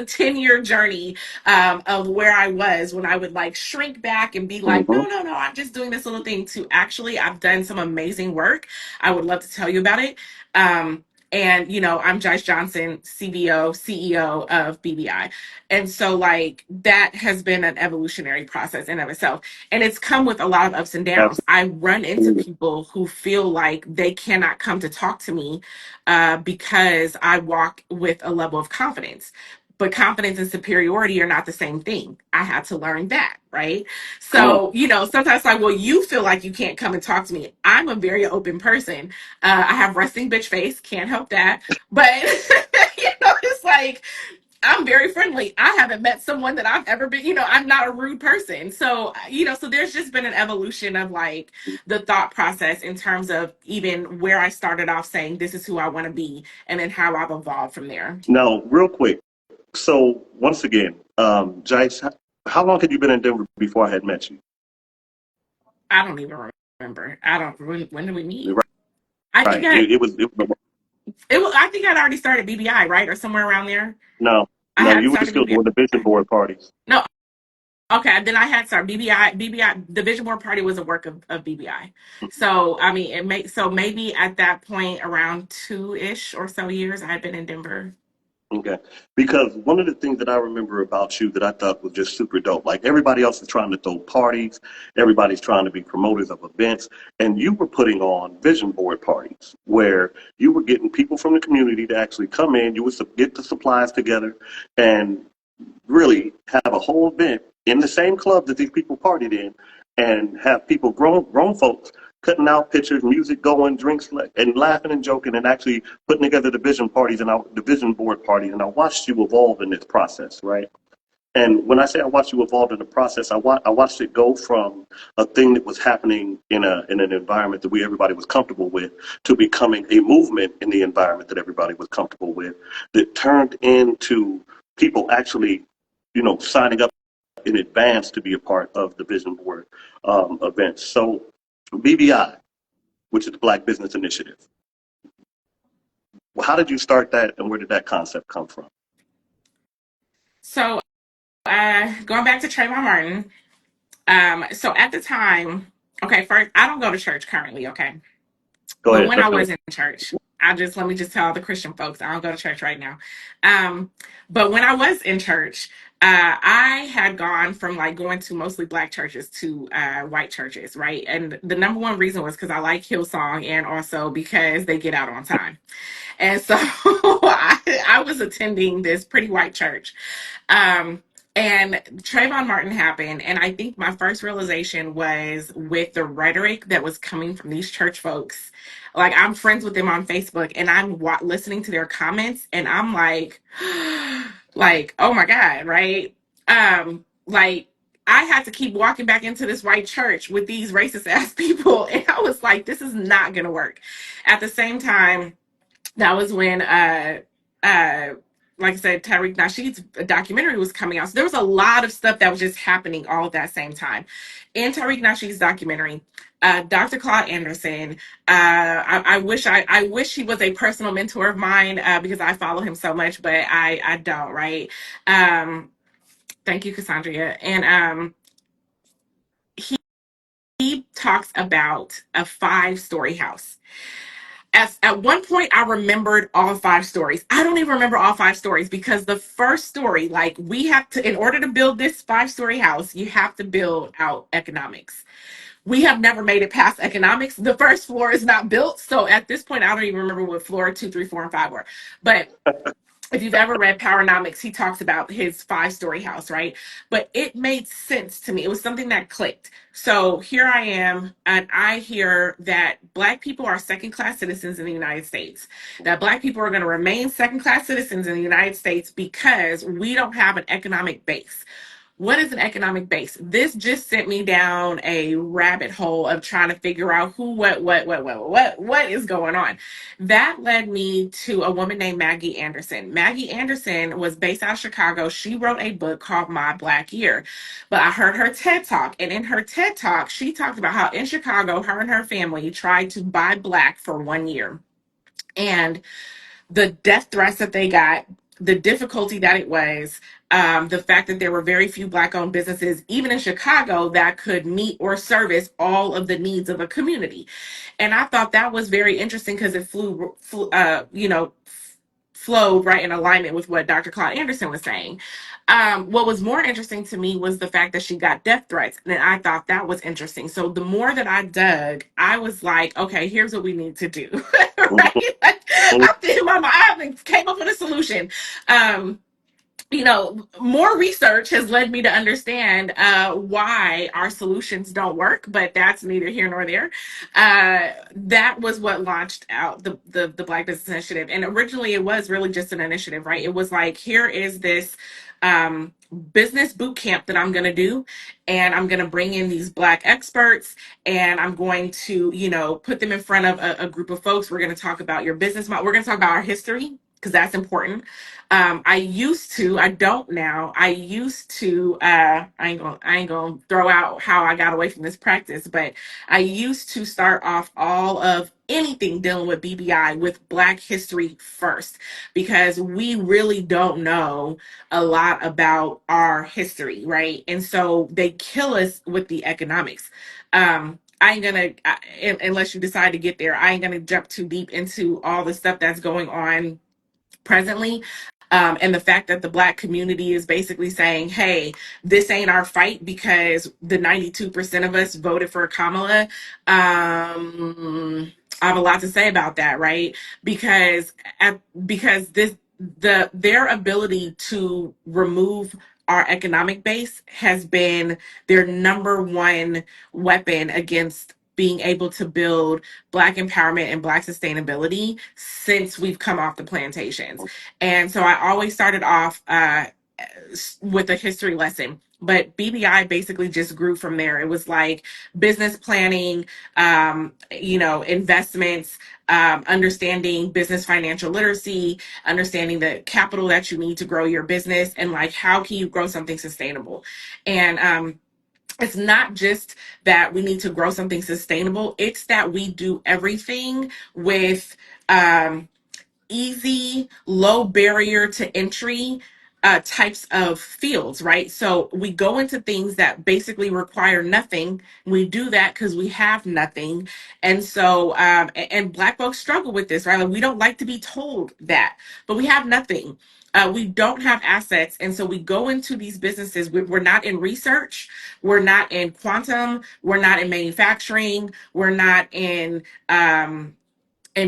10-year journey, of where I was when I would like shrink back and be like, Hmm. no, no, no, I'm just doing this little thing, to actually, I've done some amazing work. I would love to tell you about it. And I'm Jice Johnson, CBO, CEO of BBI. And so, like, that has been an evolutionary process in of itself. And it's come with a lot of ups and downs. I run into Absolutely. people who feel like they cannot come to talk to me because I walk with a level of confidence. but confidence and superiority are not the same thing. I had to learn that, right? Come on. So, sometimes like, well, you feel like you can't come and talk to me. I'm a very open person. I have resting bitch face, can't help that. But, it's like, I'm very friendly. I haven't met someone that I've ever been, I'm not a rude person. So, so there's just been an evolution of like the thought process in terms of even where I started off saying this is who I want to be and then how I've evolved from there. Now, real quick. So once again, Jice, how long had you been in Denver before I had met you? I don't even remember. I don't, when did we meet? Right. I think Right. I think I'd already started BBI, right? Or somewhere around there. No, I no, had you were started still BBI. doing the vision board parties. No, okay, then I had started BBI. The Vision Board Party was a work of BBI. So I mean, so maybe at that point around 2-ish or so years I had been in Denver. Okay. Because one of the things that I remember about you that I thought was just super dope, like everybody else is trying to throw parties, everybody's trying to be promoters of events, and you were putting on vision board parties where you were getting people from the community to actually come in, you would get the supplies together and really have a whole event in the same club that these people partied in and have people, grown folks, cutting out pictures, music going, drinks, and laughing and joking, and actually putting together the vision parties and the vision board parties. And I watched you evolve in this process, right? And when I say I watched you evolve in the process, I watched it go from a thing that was happening in an environment that everybody was comfortable with to becoming a movement in the environment that everybody was comfortable with that turned into people actually, signing up in advance to be a part of the vision board events. So BBI, which is the Black Business Initiative, how did you start that, and where did that concept come from? So going back to Trayvon Martin. So at the time, okay, first I don't go to church currently, okay. Go But ahead. when I Let's go. was in church, let me just tell all the Christian folks, I don't go to church right now. But when I was in church, I had gone from like going to mostly black churches to white churches, right? And the number one reason was because I like Hillsong and also because they get out on time. And so I was attending this pretty white church. Um, and Trayvon Martin happened, and I think my first realization was with the rhetoric that was coming from these church folks. Like I'm friends with them on Facebook, and I'm listening to their comments, and I'm like, like, oh my god, right? Like I had to keep walking back into this white church with these racist ass people, and I was like, this is not gonna work. At the same time, that was when uh like I said, Tariq Nasheed's documentary was coming out. So there was a lot of stuff that was just happening all at that same time. In Tariq Nasheed's documentary, Dr. Claude Anderson, I wish he was a personal mentor of mine because I follow him so much, but I don't, right? Um, thank you, Cassandra. And he talks about a 5-story house. At one point I remembered all 5 stories. I don't even remember all 5 stories because the first story, like we have to, in order to build this 5-story house, you have to build out economics. We have never made it past economics. The first floor is not built. So at this point, I don't even remember what floor 2, 3, 4, and 5 were. But if you've ever read Powernomics, he talks about his 5-story house, right? But it made sense to me. It was something that clicked. So here I am, and I hear that Black people are second-class citizens in the United States, that Black people are going to remain second-class citizens in the United States because we don't have an economic base. What is an economic base? This just sent me down a rabbit hole of trying to figure out who, what is going on. That led me to a woman named Maggie Anderson. Maggie Anderson was based out of Chicago. She wrote a book called My Black Year. But I heard her TED Talk, and in her TED Talk, she talked about how in Chicago, her and her family tried to buy Black for 1 year. And the death threats that they got, the difficulty that it was, the fact that there were very few Black owned businesses, even in Chicago, that could meet or service all of the needs of a community. And I thought that was very interesting because it flowed right in alignment with what Dr. Claude Anderson was saying. What was more interesting to me was the fact that she got death threats. And I thought that was interesting. So the more that I dug, I was like, okay, here's what we need to do. Right? Like, I came up with a solution. Um, more research has led me to understand why our solutions don't work, but that's neither here nor there. That was what launched out the Black Business Initiative. And originally it was really just an initiative, right? It was like, here is this business boot camp that I'm going to do, and I'm going to bring in these Black experts, and I'm going to, put them in front of a group of folks. We're going to talk about your business model. We're going to talk about our history, because that's important. I don't now. I ain't gonna throw out how I got away from this practice, but I used to start off all of anything dealing with BBI with Black history first, because we really don't know a lot about our history, right? And so they kill us with the economics. I ain't gonna, unless you decide to get there, I ain't gonna jump too deep into all the stuff that's going on presently. And the fact that the Black community is basically saying, hey, this ain't our fight because the 92% of us voted for Kamala. I have a lot to say about that, right? Because because their ability to remove our economic base has been their number one weapon against being able to build Black empowerment and Black sustainability since we've come off the plantations. And so I always started off with a history lesson. But BBI basically just grew from there. It was like business planning, investments, understanding business financial literacy, understanding the capital that you need to grow your business, and like how can you grow something sustainable. And it's not just that we need to grow something sustainable, it's that we do everything with easy, low barrier to entry types of fields, right? So we go into things that basically require nothing. We do that because we have nothing. And so, and Black folks struggle with this, right? Like, we don't like to be told that, but we have nothing. We don't have assets. And so we go into these businesses. We're not in research. We're not in quantum. We're not in manufacturing. We're not in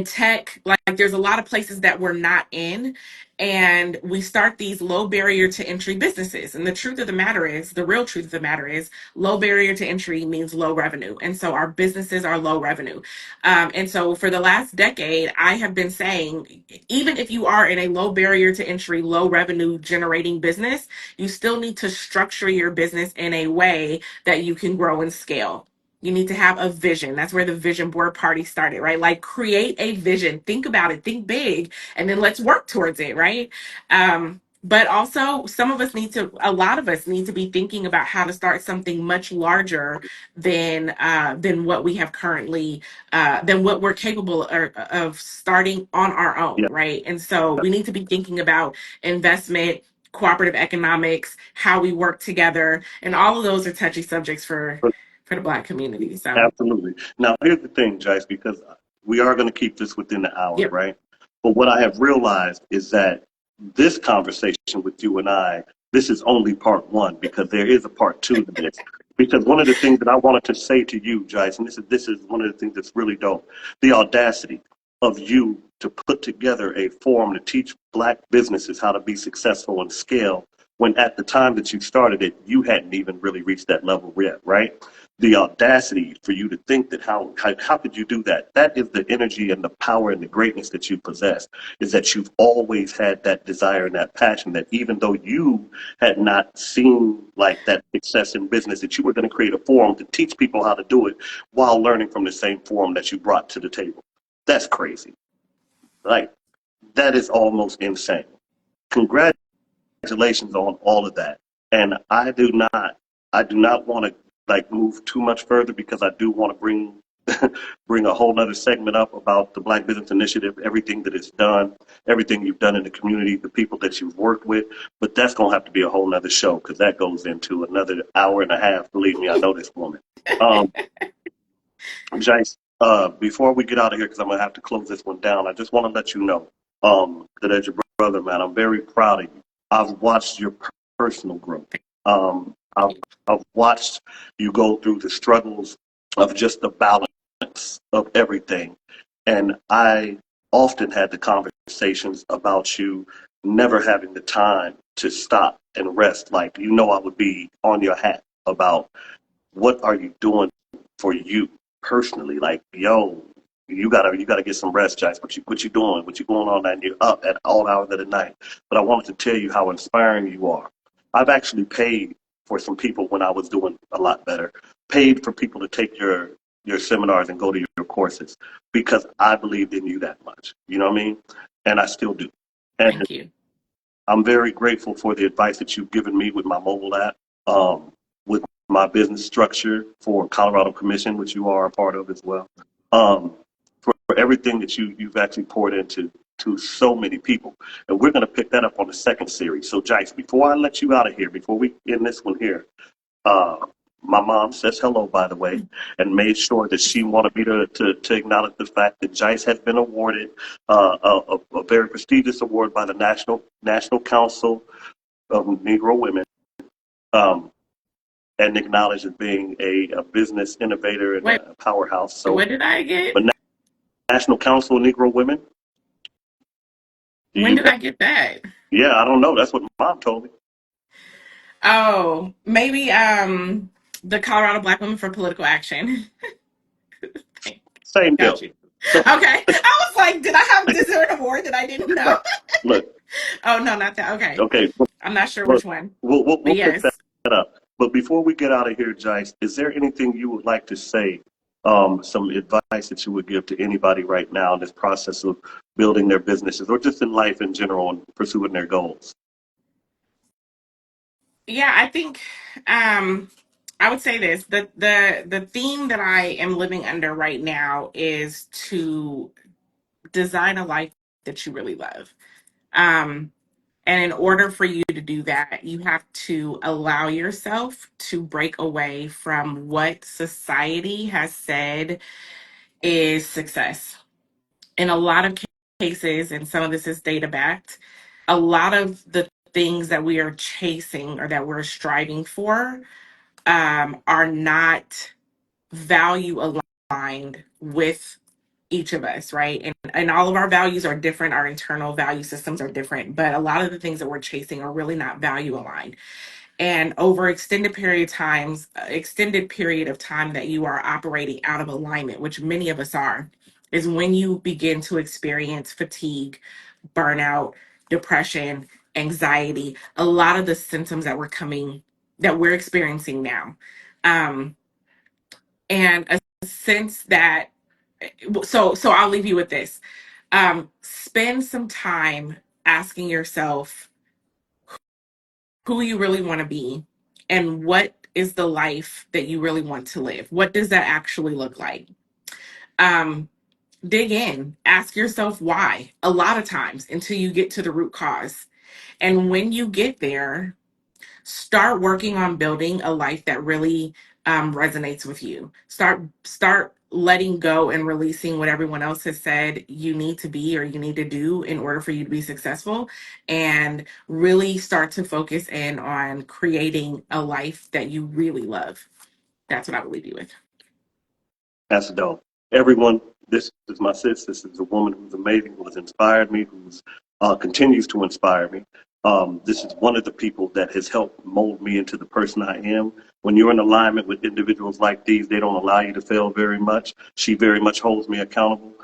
tech. Like, there's a lot of places that we're not in, and we start these low barrier to entry businesses. And the truth of the matter is, the real truth of the matter is, low barrier to entry means low revenue, and so our businesses are low revenue. And so for the last decade, I have been saying, even if you are in a low barrier to entry, low revenue generating business, you still need to structure your business in a way that you can grow and scale. You need to have a vision. That's where the vision board party started, right? Like, create a vision, think about it, think big, and then let's work towards it, right? But also, a lot of us need to be thinking about how to start something much larger than what we have currently, than what we're capable of starting on our own, Yeah. right? And so we need to be thinking about investment, cooperative economics, how we work together, and all of those are touchy subjects for the Black community. So, Absolutely. Now, here's the thing, Jice, because we are going to keep this within the hour, yep. right? But what I have realized is that this conversation with you and this is only part one, because there is a part two to this. Because one of the things that I wanted to say to you, Jice, and this is one of the things that's really dope, the audacity of you to put together a forum to teach Black businesses how to be successful and scale, when at the time that you started it, you hadn't even really reached that level yet, right? The audacity for you to think that how could you do that? That is the energy and the power and the greatness that you possess, is that you've always had that desire and that passion, that even though you had not seen like that success in business, that you were going to create a forum to teach people how to do it while learning from the same forum that you brought to the table. That's crazy. Like, that is almost insane. Congratulations on all of that. And I do not want to like move too much further, because I do want to bring bring a whole other segment up about the Black Business Initiative, everything that it's done, everything you've done in the community, the people that you've worked with. But that's gonna have to be a whole nother show, because that goes into another hour and a half. Believe me, I know this woman. Um, Jace, before we get out of here, because I'm gonna have to close this one down, I just want to let you know that as your brother, man, I'm very proud of you. I've watched your personal growth. Um, I've, I've watched you go through the struggles of just the balance of everything, and I often had the conversations about you never having the time to stop and rest. Like, you know, I would be on your hat about what are you doing for you personally. Like, yo, you gotta get some rest, Jice. What you doing? What you going on? And you're up at all hours of the night. But I wanted to tell you how inspiring you are. I've actually paid for some people when I was doing a lot better. Paid for people to take your seminars and go to your courses because I believed in you that much. You know what I mean? And I still do. And Thank you. I'm very grateful for the advice that you've given me with my mobile app, with my business structure for Colorado Commission, which you are a part of as well, for everything that you've actually poured into to so many people. And we're going to pick that up on the second series. So, Jice, before I let you out of here, before we end this one here, uh, my mom says hello, by the way, and made sure that she wanted me to acknowledge the fact that Jice has been awarded a very prestigious award by the National Council of Negro Women, um, and acknowledged as being a business innovator and Wait, a powerhouse. So, what did I get? but National Council of Negro Women, When you did got, I get that? yeah, I don't know. That's what mom told me. Oh, maybe the Colorado Black Women for Political Action. Same Got deal. you. So, Okay. I was like, is there an award that I didn't know? look, Oh no, not that. Okay. okay, I'm not sure look, which one. But we'll pick yes. that up. But before we get out of here, Jice, is there anything you would like to say? Some advice that you would give to anybody right now in this process of building their businesses, or just in life in general, and pursuing their goals? Yeah, I think I would say this. The theme that I am living under right now is to design a life that you really love. Um And in order for you to do that, you have to allow yourself to break away from what society has said is success. In a lot of cases, and some of this is data backed, a lot of the things that we are chasing or that we're striving for are not value aligned with each of us, right? And all of our values are different. Our internal value systems are different, but a lot of the things that we're chasing are really not value aligned. And over extended period of time that you are operating out of alignment, which many of us are, is when you begin to experience fatigue, burnout, depression, anxiety, a lot of the symptoms that we're experiencing now. Um, and a sense that so I'll leave you with this. Spend some time asking yourself who you really want to be and what is the life that you really want to live. What does that actually look like? um Dig in, ask yourself why a lot of times until you get to the root cause. And when you get there, start working on building a life that really resonates with you. Start letting go and releasing what everyone else has said you need to be or you need to do in order for you to be successful, and really start to focus in on creating a life that you really love. That's what I will leave you with. That's dope. Everyone, this is my sis. This is a woman who's amazing, who has inspired me, who's continues to inspire me. This is one of the people that has helped mold me into the person I am. When you're in alignment with individuals like these, they don't allow you to fail very much. She very much holds me accountable,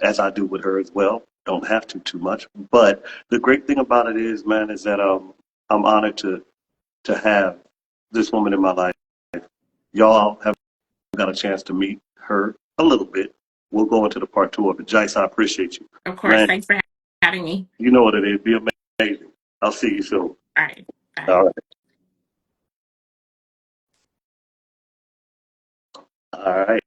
as I do with her as well. Don't have to too much. But the great thing about it is, man, is that I'm honored to have this woman in my life. Y'all have got a chance to meet her a little bit. We'll go into the part two of it. Jice, I appreciate you. Of course. Man, Thanks for having me. you know what it is. Be amazing. I'll see you soon. All right. Bye. All right. All right.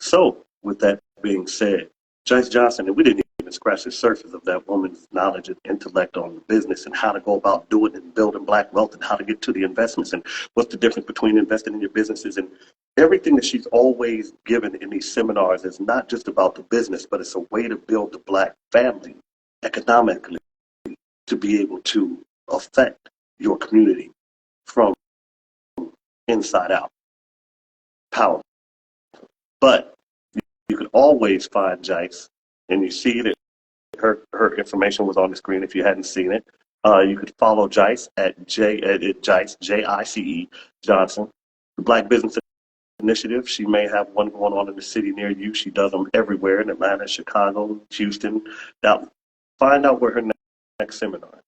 So, with that being said, Jice Johnson, and we didn't even scratch the surface of that woman's knowledge and intellect on the business and how to go about doing it and building black wealth and how to get to the investments and what's the difference between investing in your businesses, and everything that she's always given in these seminars is not just about the business, but it's a way to build the black family economically to be able to affect your community from inside out. Powerful. But you could always find Jice, and you see that her information was on the screen if you hadn't seen it. You could follow Jice at Jice, Jice Johnson. The Black Business Initiative. She may have one going on in the city near you. She does them everywhere in Atlanta, Chicago, Houston. Now, find out where her next seminar is.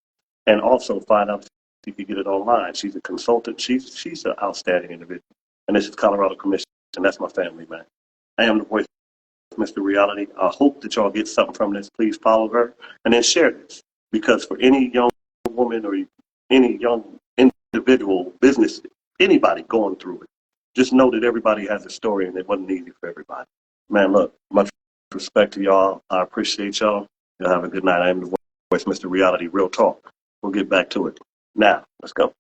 And also find out if you can get it online. She's a consultant. She's an outstanding individual. And this is Colorado Commission. And that's my family, man. I am the voice of Mr. Reality. I hope that y'all get something from this. Please follow her and then share this. Because for any young woman or any young individual, business, anybody going through it, just know that everybody has a story and it wasn't easy for everybody. Man, look, much respect to y'all. I appreciate y'all. Y'all have a good night. I am the voice, Mr. Reality, Real Talk. We'll get back to it. Now, let's go.